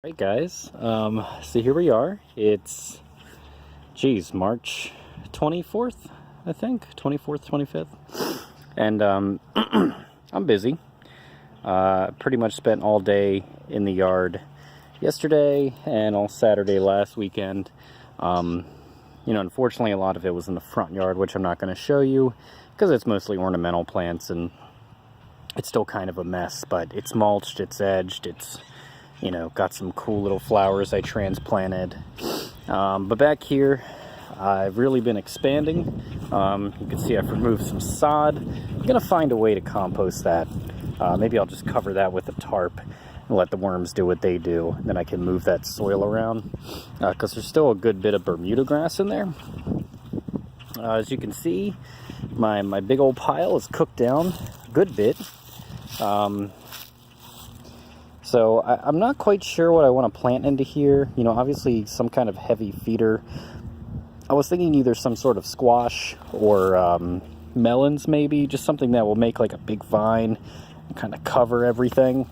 Hey guys, so here we are. It's, March 24th, I think, 24th, 25th. And I'm busy. Pretty much spent all day in the yard yesterday and all Saturday last weekend. Unfortunately, a lot of it was in the front yard, which I'm not going to show you because it's mostly ornamental plants and it's still kind of a mess, but it's mulched, it's edged, it's got some cool little flowers I transplanted. But back here, I've really been expanding. You can see I've removed some sod. I'm gonna find a way to compost that. Maybe I'll just cover that with a tarp and let the worms do what they do. Then I can move that soil around because there's still a good bit of Bermuda grass in there. As you can see, my big old pile is cooked down a good bit. So I'm not quite sure what I want to plant into here. Obviously some kind of heavy feeder. I was thinking either some sort of squash or melons maybe, just something that will make like a big vine and kind of cover everything.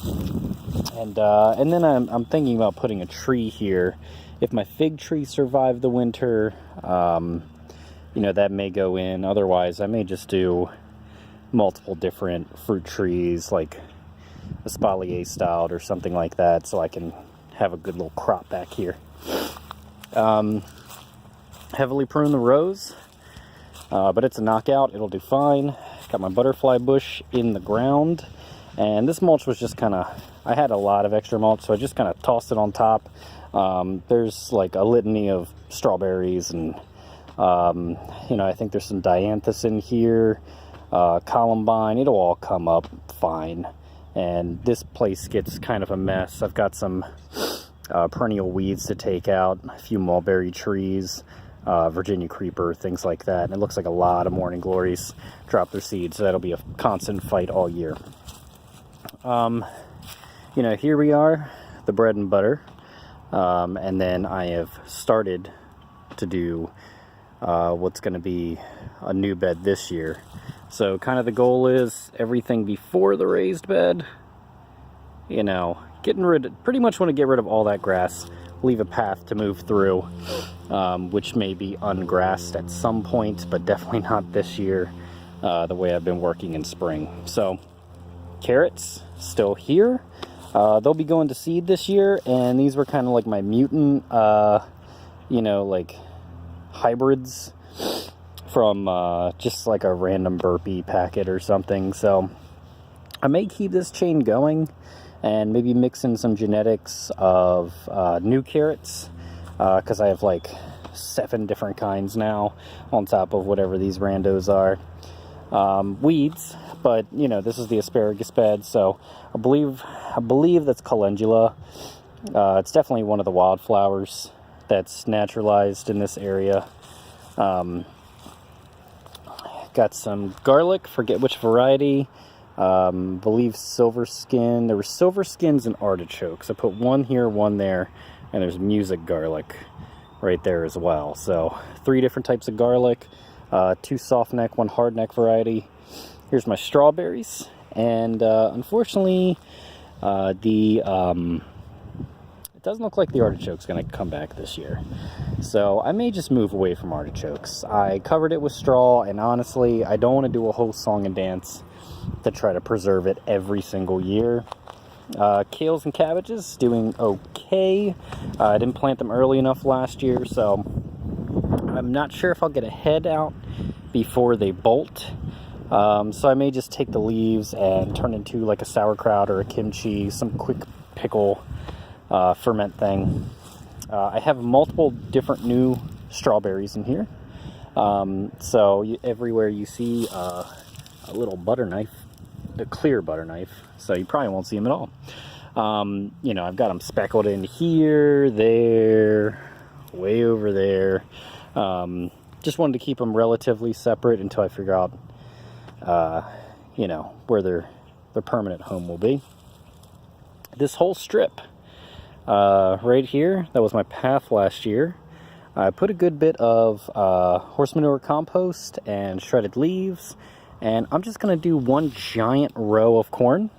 And then I'm thinking about putting a tree here. If my fig tree survived the winter, that may go in. Otherwise, I may just do multiple different fruit trees, like espalier styled or something like that, so I can have a good little crop back here. Heavily prune the rows, but it's a knockout. It'll do fine. Got my butterfly bush in the ground, and this mulch was just I had a lot of extra mulch, so I just kind of tossed it on top. There's like a litany of strawberries, and I think there's some dianthus in here, columbine. It'll all come up fine. And this place gets kind of a mess. I've got some perennial weeds to take out, a few mulberry trees, Virginia creeper, things like that. And it looks like a lot of morning glories drop their seeds, so that'll be a constant fight all year. Here we are, the bread and butter. And then I have started to do what's going to be a new bed this year. So kind of the goal is everything before the raised bed, pretty much want to get rid of all that grass, leave a path to move through, which may be ungrassed at some point, but definitely not this year, the way I've been working in spring. So carrots still here. They'll be going to seed this year, and these were kind of like my mutant, like hybrids from just like a random burpee packet or something. So I may keep this chain going and maybe mix in some genetics of new carrots, because I have like 7 different kinds now on top of whatever these randos are. Weeds, but this is the asparagus bed, so I believe that's calendula. It's definitely one of the wildflowers that's naturalized in this area. Got some garlic, forget which variety. Believe silver skin. There were silver skins and artichokes. I put one here, one there, and there's music garlic right there as well. So 3 different types of garlic, 2 soft neck, 1 hard neck variety. Here's my strawberries, and unfortunately, it doesn't look like the artichoke's going to come back this year. So I may just move away from artichokes. I covered it with straw, and honestly, I don't want to do a whole song and dance to try to preserve it every single year. Kales and cabbages doing okay. I didn't plant them early enough last year, so I'm not sure if I'll get a head out before they bolt. So I may just take the leaves and turn into like a sauerkraut or a kimchi, some quick pickle ferment thing. I have multiple different new strawberries in here. So everywhere you see a little butter knife, a clear butter knife, so you probably won't see them at all. I've got them speckled in here, there, way over there. Just wanted to keep them relatively separate until I figure out, where their permanent home will be. This whole strip right here, that was my path last year. I put a good bit of horse manure compost and shredded leaves, and I'm just going to do one giant row of corn.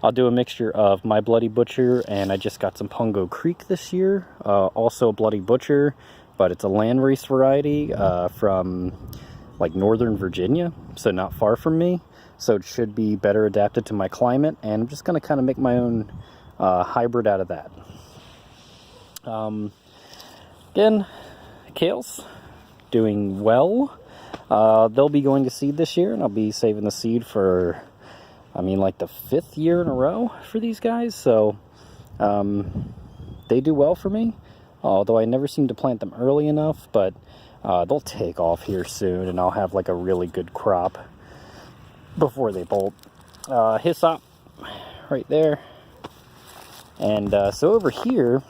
I'll do a mixture of My Bloody Butcher, and I just got some Pungo Creek this year. Also Bloody Butcher, but it's a landrace variety from like Northern Virginia, so not far from me. So it should be better adapted to my climate, and I'm just going to kind of make my own hybrid out of that. Again, kales doing well. They'll be going to seed this year, and I'll be saving the seed for, I mean, like the 5th year in a row for these guys. So they do well for me, although I never seem to plant them early enough. But they'll take off here soon, and I'll have like a really good crop before they bolt. Hyssop right there. And so over here,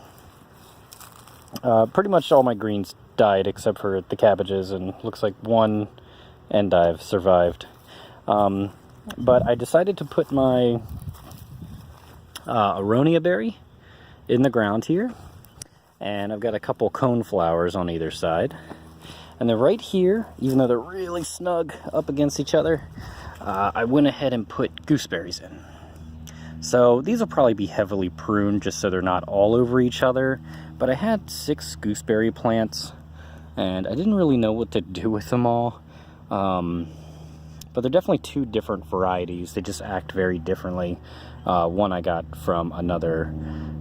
pretty much all my greens died except for the cabbages, and looks like one endive survived. But I decided to put my aronia berry in the ground here, and I've got a couple cone flowers on either side. And then right here, even though they're really snug up against each other, I went ahead and put gooseberries in. So these will probably be heavily pruned just so they're not all over each other. But I had 6 gooseberry plants, and I didn't really know what to do with them all. But they're definitely 2 different varieties. They just act very differently. One I got from another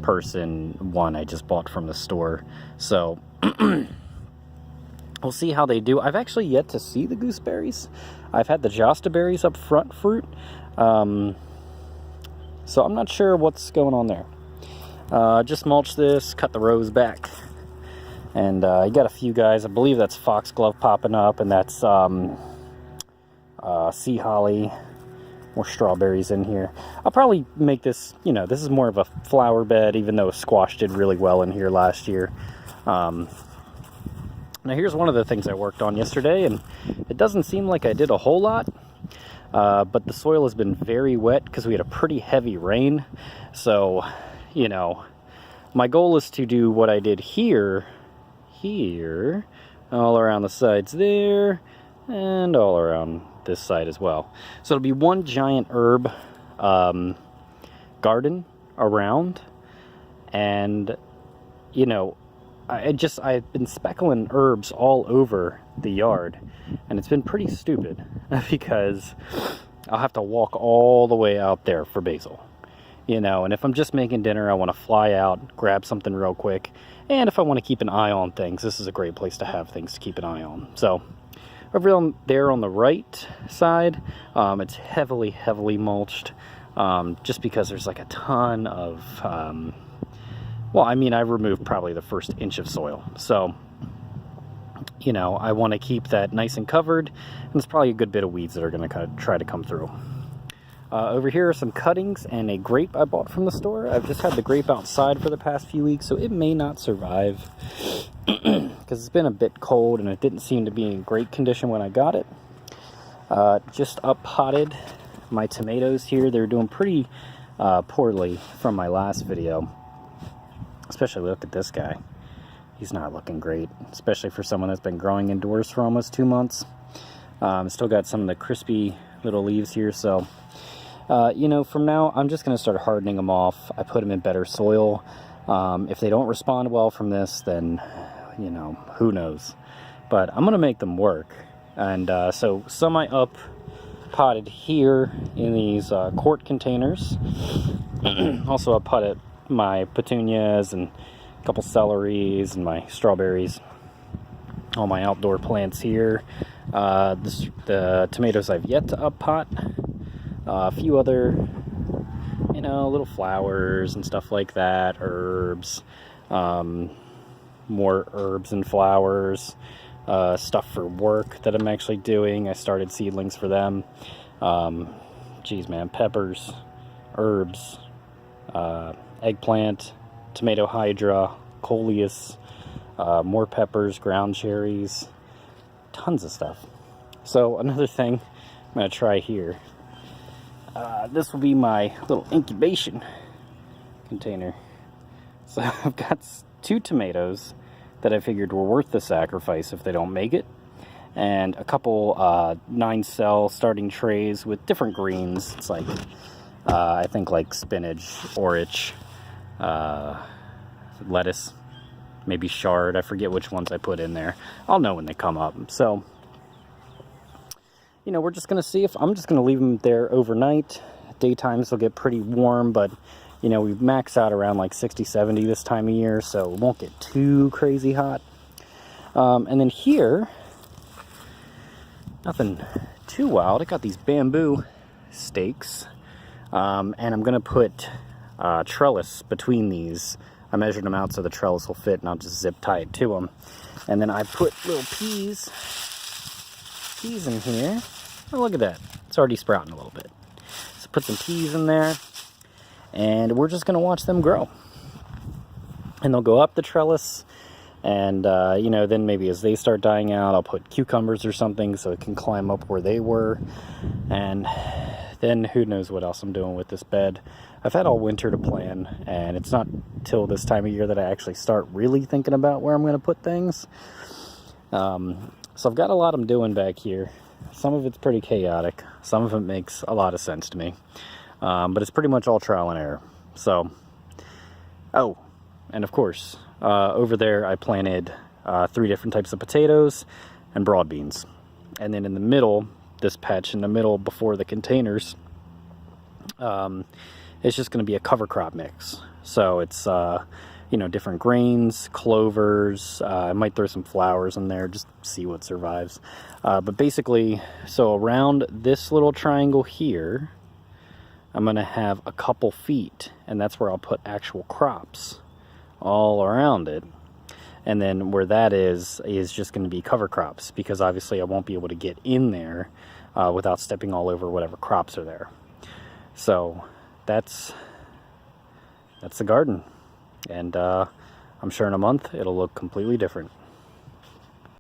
person, one I just bought from the store. So we'll see how they do. I've actually yet to see the gooseberries. I've had the Josta berries up front fruit. So I'm not sure what's going on there. Just mulch this, cut the rows back. And you got a few guys. I believe that's foxglove popping up, and that's sea holly. More strawberries in here. I'll probably make this, you know, this is more of a flower bed, even though squash did really well in here last year. Now here's one of the things I worked on yesterday, and it doesn't seem like I did a whole lot. But the soil has been very wet because we had a pretty heavy rain. So, you know, my goal is to do what I did here, all around the sides there, and all around this side as well. So it'll be one giant herb garden around, and, you know, I've been speckling herbs all over the yard, and it's been pretty stupid because I'll have to walk all the way out there for basil, you know. And if I'm just making dinner, I want to fly out, grab something real quick. And if I want to keep an eye on things, this is a great place to have things to keep an eye on. So over there on the right side, it's heavily mulched, just because there's like a ton of well, I mean, I removed probably the first inch of soil. So, you know, I want to keep that nice and covered. And there's probably a good bit of weeds that are going to kind of try to come through. Over here are some cuttings and a grape I bought from the store. I've just had the grape outside for the past few weeks, so it may not survive. Because it's been a bit cold and it didn't seem to be in great condition when I got it. Just up potted my tomatoes here. They're doing pretty poorly from my last video. Especially look at this guy. He's not looking great, especially for someone that's been growing indoors for almost 2 months. Still got some of the crispy little leaves here, so you know, from now I'm just going to start hardening them off. I put them in better soil. If they don't respond well from this, then, you know, who knows. But I'm going to make them work. And so some I up potted here in these quart containers. Also I potted my petunias and a couple celeries and my strawberries. All my outdoor plants here. The tomatoes I've yet to up pot. A few other, you know, little flowers and stuff like that. Herbs. More herbs and flowers. Stuff for work that I'm actually doing. I started seedlings for them. Geez, man. Peppers. Herbs. Eggplant, tomato hydra, coleus, more peppers, ground cherries, tons of stuff. So another thing I'm going to try here. This will be my little incubation container. So I've got 2 tomatoes that I figured were worth the sacrifice if they don't make it. And a couple 9-cell starting trays with different greens. It's like I think like spinach, orich, lettuce, maybe chard. I forget which ones I put in there. I'll know when they come up. So, you know, we're just going to see if I'm just going to leave them there overnight. Daytimes will get pretty warm, but, you know, we max out around like 60, 70 this time of year, so it won't get too crazy hot. And then here, nothing too wild. I got these bamboo stakes, and I'm going to put trellis between these. I measured them out so the trellis will fit, and I'll just zip tie it to them. And then I put little peas in here. Oh, look at that. It's already sprouting a little bit. So put some peas in there, and we're just going to watch them grow. And they'll go up the trellis, and, you know, then maybe as they start dying out, I'll put cucumbers or something so it can climb up where they were. And then who knows what else I'm doing with this bed. I've had all winter to plan, and it's not till this time of year that I actually start really thinking about where I'm going to put things. So I've got a lot I'm doing back here. Some of it's pretty chaotic. Some of it makes a lot of sense to me. But it's pretty much all trial and error. So, oh, and of course, over there I planted 3 different types of potatoes and broad beans. And then in the middle, this patch in the middle before the containers, it's just going to be a cover crop mix. So it's, you know, different grains, clovers. I might throw some flowers in there, just see what survives. But basically, so around this little triangle here, I'm going to have a couple feet, and that's where I'll put actual crops all around it. And then where that is just going to be cover crops, because obviously I won't be able to get in there without stepping all over whatever crops are there. So that's the garden. And I'm sure in a month it'll look completely different.